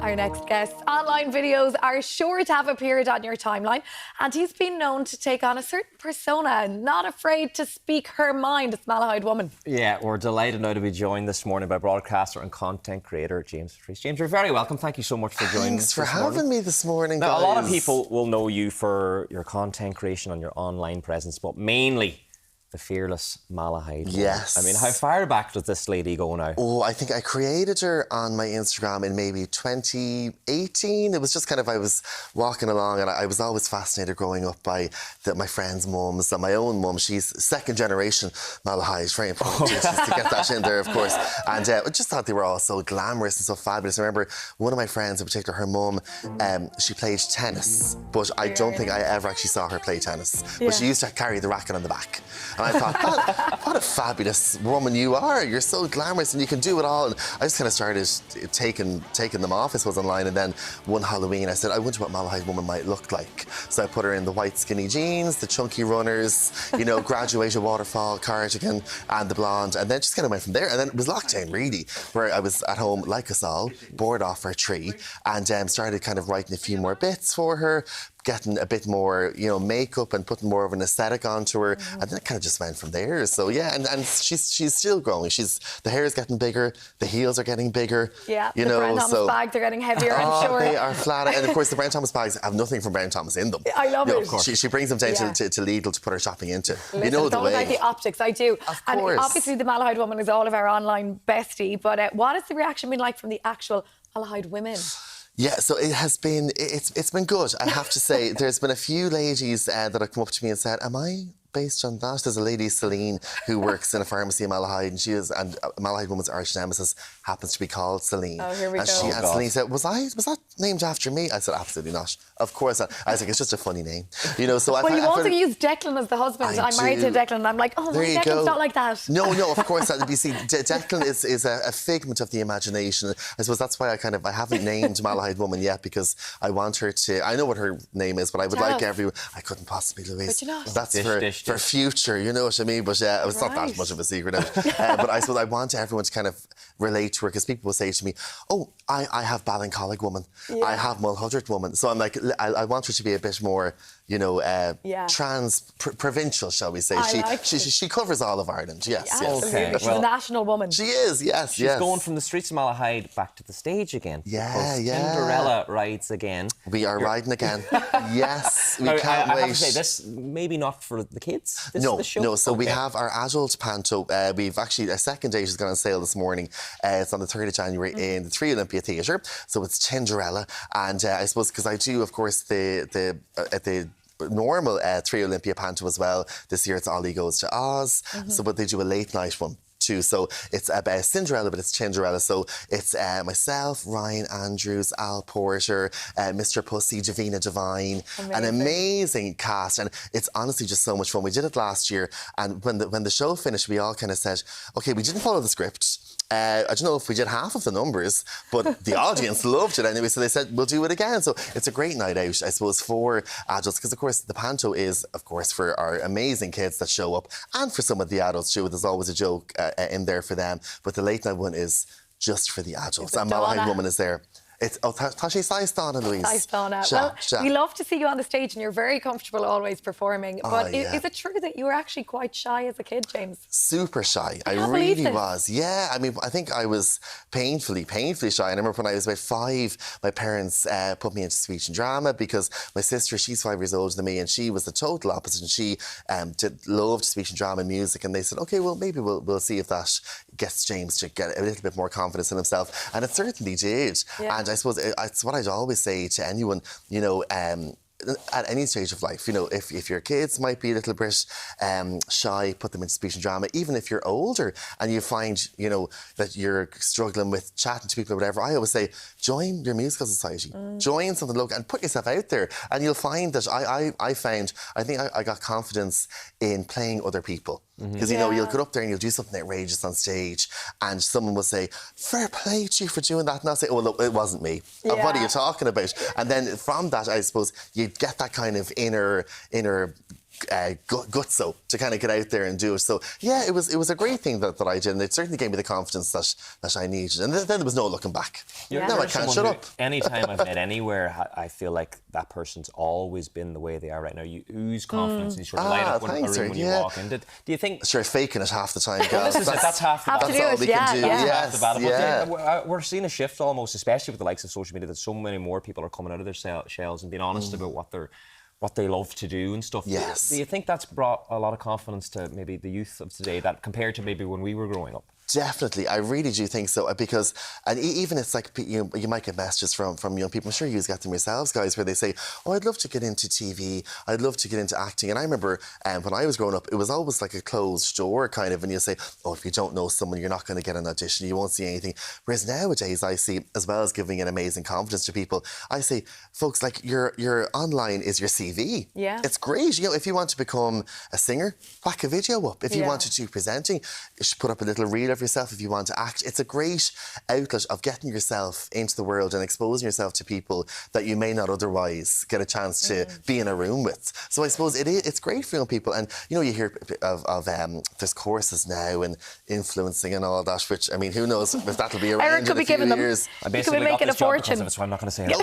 Our next guest's online videos are sure to have appeared on your timeline, and he's been known to take on a certain persona, not afraid to speak her mind. It's Malahide woman. Yeah, we're delighted now to be joined this morning by broadcaster and content creator James Patrice. James, you're very welcome. Thank you so much for joining us. Thanks for having me this morning, now, guys. a lot of people will know you for your content creation on your online presence, but mainly the fearless Malahide. Yes. I mean, how far back does this lady go now? Oh, I think I created her on my Instagram in maybe 2018. It was just kind of, I was walking along and I was always fascinated growing up by my friends' mums and my own mum. She's second generation Malahide, very important to get that in there, of course. And I just thought they were all so glamorous and so fabulous. I remember one of my friends in particular, her mum, she played tennis, but I don't think I ever actually saw her play tennis. But she used to carry the racket on the back. And I thought, what a fabulous woman you are. You're so glamorous and you can do it all. And I just kind of started taking them off, I suppose, online. And then one Halloween, I said, I wonder what Malahide woman might look like. So I put her in the white skinny jeans, the chunky runners, you know, graduated waterfall cardigan and the blonde. And then just kind of went from there. And then it was lockdown, really, where I was at home, like us all, bored off her tree and started kind of writing a few more bits for her, getting a bit more, you know, makeup and putting more of an aesthetic onto her, and then it kind of just went from there. So yeah, and she's still growing. The hair is getting bigger, the heels are getting bigger. Yeah, you the know, Brown Thomas bags are getting heavier. I'm sure they are flat, and of course the Brown Thomas bags have nothing from Brown Thomas in them. I love it. Of course. She brings them down to Lidl to put her shopping into. Listen, you know the way. It's all about the optics. I do. Of and course. Obviously the Malahide woman is all of our online bestie. But what has the reaction been like from the actual Malahide women? Yeah, so it has been, it's been good, I have to say. There's been a few ladies that have come up to me and said, am I based on that? There's a lady, Celine, who works in a pharmacy in Malahide, and Malahide woman's arch nemesis happens to be called Celine. Oh, here we go. And Celine said, was that named after me? I said, absolutely not. Of course not. I was like, it's just a funny name. You know, so Well, you also use Declan as the husband. I'm married to Declan, and I'm like, oh, why Declan's not like that? No, of course. You see, Declan is a figment of the imagination. I suppose that's why I haven't named Malahide woman yet, because I want her to, I know what her name is, but I would like everyone, I couldn't possibly, Louise. But you know. That's for future, you know what I mean? But yeah, it's not that much of a secret. But I suppose I want everyone to kind of relate to her, because people will say to me, oh, I have Ballincollig woman, I have Mulhudred woman. So I'm like, I want her to be a bit more, you know, provincial, shall we say. She covers all of Ireland, yes. Okay. She's a national woman. She is, yes. She's going from the streets of Malahide back to the stage again. Yeah. Cinderella rides again. We are riding again. Yes, we can't wait. I have to say, this maybe not for the kids. This is the show. No. So we have our adult panto. We've actually, a second date has gone on sale this morning. It's on the 3rd of January in the 3 Olympia Theatre. So it's Cinderella. And I suppose, because I do, of course, the normal 3 Olympia panto as well. This year it's Ollie Goes to Oz. But they do a late night one too. So it's about Cinderella, but it's Cinderella. So it's myself, Ryan Andrews, Al Porter, Mr. Pussy, Davina Devine, an amazing cast, and it's honestly just so much fun. We did it last year, and when the show finished, we all kind of said, okay, we didn't follow the script. I don't know if we did half of the numbers, but the audience loved it anyway, so they said, we'll do it again. So it's a great night out, I suppose, for adults, because, of course, the panto is, of course, for our amazing kids that show up, and for some of the adults, too. There's always a joke in there for them, but the late night one is just for the adults, and Malahide woman is there. It's Tashi Saistan and Louise. Well, we love to see you on the stage, and you're very comfortable always performing. But is it true that you were actually quite shy as a kid, James? Super shy. I really was. Yeah, I mean, I think I was painfully shy. I remember when I was about 5, my parents put me into speech and drama, because my sister, she's 5 years older than me, and she was the total opposite, and she loved speech and drama and music, and they said, okay, well, maybe we'll see if that gets James to get a little bit more confidence in himself, and it certainly did. And I suppose it's what I'd always say to anyone, you know, at any stage of life, you know, if your kids might be a little bit shy, put them into speech and drama. Even if you're older and you find, you know, that you're struggling with chatting to people or whatever, I always say, join your musical society, join something local and put yourself out there, and you'll find that I think I got confidence in playing other people. Because, you know, you'll get up there and you'll do something outrageous on stage, and someone will say, fair play to you for doing that. And I'll say, oh, look, it wasn't me. What are you talking about? And then from that, I suppose, you get that kind of inner gutso to kind of get out there and do it. So yeah, it was a great thing that I did, and it certainly gave me the confidence that I needed. And then there was no looking back. Yeah. No, I can't shut up. Anytime I've met anywhere, I feel like that person's always been the way they are right now. You ooze confidence, you sort of light up when you walk in. Do you think? Sure, faking it half the time, guys. That's half the battle. That's all we can do. Yeah. Yes, We're seeing a shift almost, especially with the likes of social media, that so many more people are coming out of their shells and being honest about what they love to do and stuff. Yes. Do you think that's brought a lot of confidence to maybe the youth of today, that compared to maybe when we were growing up? Definitely, I really do think so, because, and even it's like, you might get messages from young people, I'm sure you get them yourselves, guys, where they say, oh, I'd love to get into TV, I'd love to get into acting. And I remember when I was growing up, it was always like a closed door kind of, and you say, oh, if you don't know someone, you're not going to get an audition, you won't see anything. Whereas nowadays, I see, as well as giving an amazing confidence to people, I say, folks, like your online is your CV. Yeah. It's great. If you want to become a singer, whack a video up. If you want to do presenting, you should put up a little reel of yourself. If you want to act, it's a great outlet of getting yourself into the world and exposing yourself to people that you may not otherwise get a chance to be in a room with. So I suppose it's great for young people. And you hear of there's courses now and influencing and all that, which, I mean, who knows if that'll be around Eric could in be a few giving them. years. I basically could be making got this a fortune. job because of it, so I'm not going to say it. No,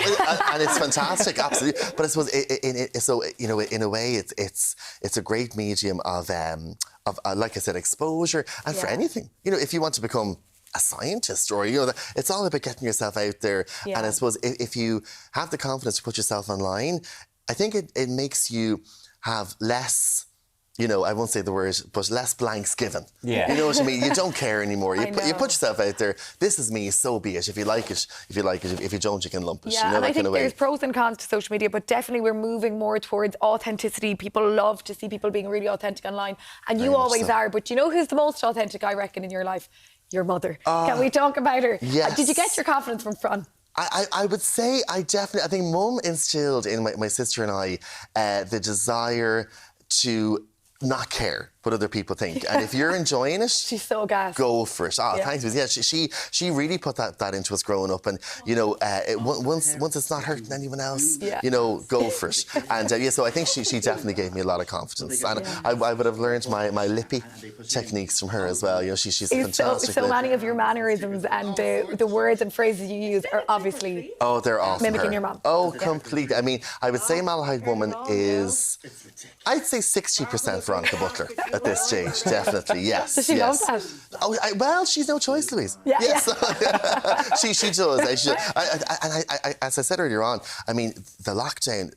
and it's fantastic, absolutely. But I suppose in a way, it's a great medium of like I said, exposure, and for anything. If you want to become a scientist, or it's all about getting yourself out there. Yeah. And I suppose if you have the confidence to put yourself online, I think it makes you have less. I won't say the word, but less blanks given. Yeah. You know what I mean? You don't care anymore. You know. put yourself out there. This is me, so be it. If you like it, if you like it. If you don't, you can lump it. Yeah, and I think there's pros and cons to social media, but definitely we're moving more towards authenticity. People love to see people being really authentic online, and you always are. But you know who's the most authentic, I reckon, in your life? Your mother. Can we talk about her? Yes. Did you get your confidence from Fran? I would say I think Mum instilled in my sister and I the desire to not care what other people think. And if you're enjoying it, She's so gassed. go for it. Thanks. Yeah, she really put that into us growing up. And, once it's not hurting anyone else, go for it. And so I think she definitely gave me a lot of confidence. And I would have learned my lippy techniques from her as well. She's fantastic. So many of your mannerisms and the words and phrases you use are obviously they're off mimicking her. your mum. Oh, completely. I mean, I would say Malahide woman is, I'd say 60% Veronica Butler at this stage, definitely, yes. Does she love that? Oh, well, she's no choice, Louise. Yeah. Yes. she does. As I said earlier on, I mean, the lockdown,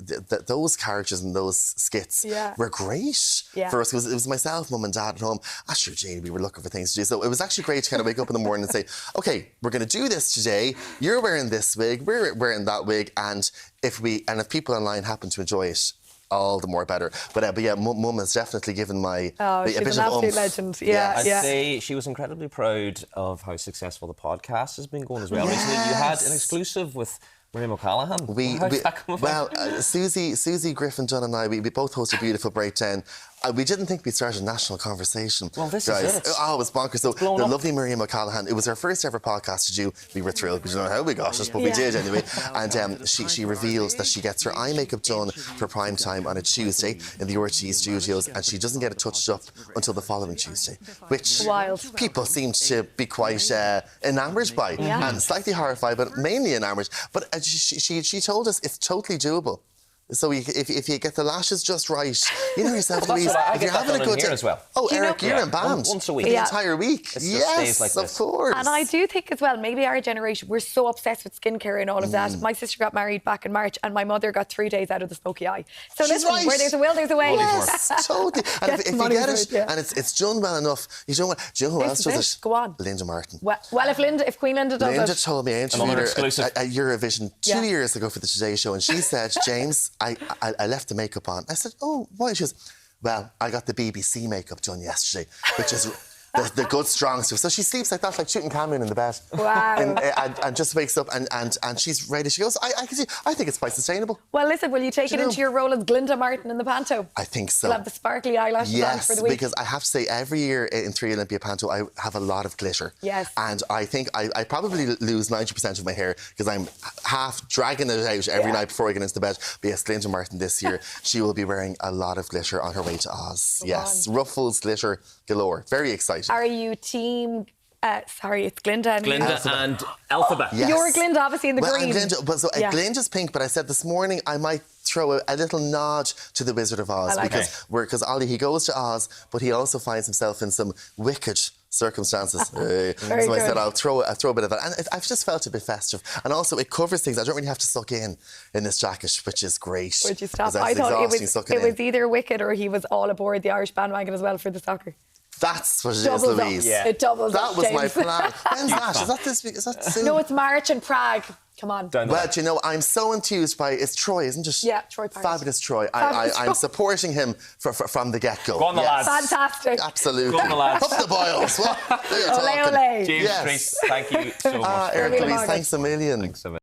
those characters and those skits were great for us. It was myself, Mum and Dad at home. Sure, Jane, we were looking for things to do. So it was actually great to kind of wake up in the morning and say, okay, we're going to do this today. You're wearing this wig, we're wearing that wig. And if people online happen to enjoy it, all the more better. But yeah, Mum has definitely given she's a bit an of absolute legend. I'd say she was incredibly proud of how successful the podcast has been going as well. Recently, you had an exclusive with Miriam O'Callaghan. How's that come about? Well, Susie Griffin Dunn and I, we both hosted Beautiful Breakdown. We didn't think we'd start a national conversation. Well, this guys. is it. It was bonkers. So the lovely Miriam O'Callaghan, it was her first ever podcast to do. We were thrilled. We don't know how we got it, but we did anyway. And she revealed that she gets her eye makeup done for prime time on a Tuesday in the RTE studios, and she doesn't get it touched up until the following Tuesday, which people seem to be quite enamoured by, and slightly horrified, but mainly enamoured. But she told us it's totally doable. So if you get the lashes just right, you know yourself, Louise. If you're having a good day as well. Oh, Eric, you're in band once a week for the entire week. Yes, like of course. And I do think as well, maybe our generation, we're so obsessed with skincare and all of that. My sister got married back in March, and my mother got 3 days out of the smoky eye. So listen, where there's a will, there's a way. Yes, totally. And if you get it, and it's done well enough, do you know who else does it? Go on. Linda Martin. Well, if Queen Linda does Linda it. told me I interviewed her at Eurovision 2 years ago for the Today Show, and she said, James, I left the makeup on. I said, oh, why? She goes, well, I got the BBC makeup done yesterday, which is the good, strong stuff. So she sleeps like that, like Tutankhamun in the bed. Wow. And just wakes up and she's ready. She goes, I can see, I think it's quite sustainable. Well, listen, will you take it into your role as Glinda Martin in the panto? I think so. You'll have the sparkly eyelashes on for the week. Because I have to say, every year in 3 Olympia Panto, I have a lot of glitter. Yes. And I think I probably lose 90% of my hair because I'm half dragging it out every night before I get into bed. But yes, Glinda Martin this year, she will be wearing a lot of glitter on her way to Oz. Yes, ruffles, glitter galore. Very exciting. Are you team... sorry, it's Glinda and... Glinda and Alphabet. Yes. You're Glinda, obviously, in the green. I'm Glinda, but so Glinda's pink, but I said this morning I might throw a little nod to the Wizard of Oz because Ollie, he goes to Oz, but he also finds himself in some wicked circumstances. So I said I'll throw a bit of that, and I've just felt a bit festive, and also it covers things. I don't really have to suck in this jacket, which is great. Would you stop? I thought it was either wicked or he was all aboard the Irish bandwagon as well for the soccer. That's what it is, Louise. Yeah. It doubles up, That was my James. plan. When's that? Is that this week? Is that soon? No, it's March in Prague. Come on. Well, do you know, I'm so enthused by... It's Troy, isn't it? Yeah, Troy Parrott. Fabulous Troy. Fabulous I'm supporting him from the get-go. Go on the lads. Fantastic. Absolutely. Go on the lads. Up the boils. What? Ole, ole. James, Patrice, thank you so much. Hercules, thanks a million. Thanks a million.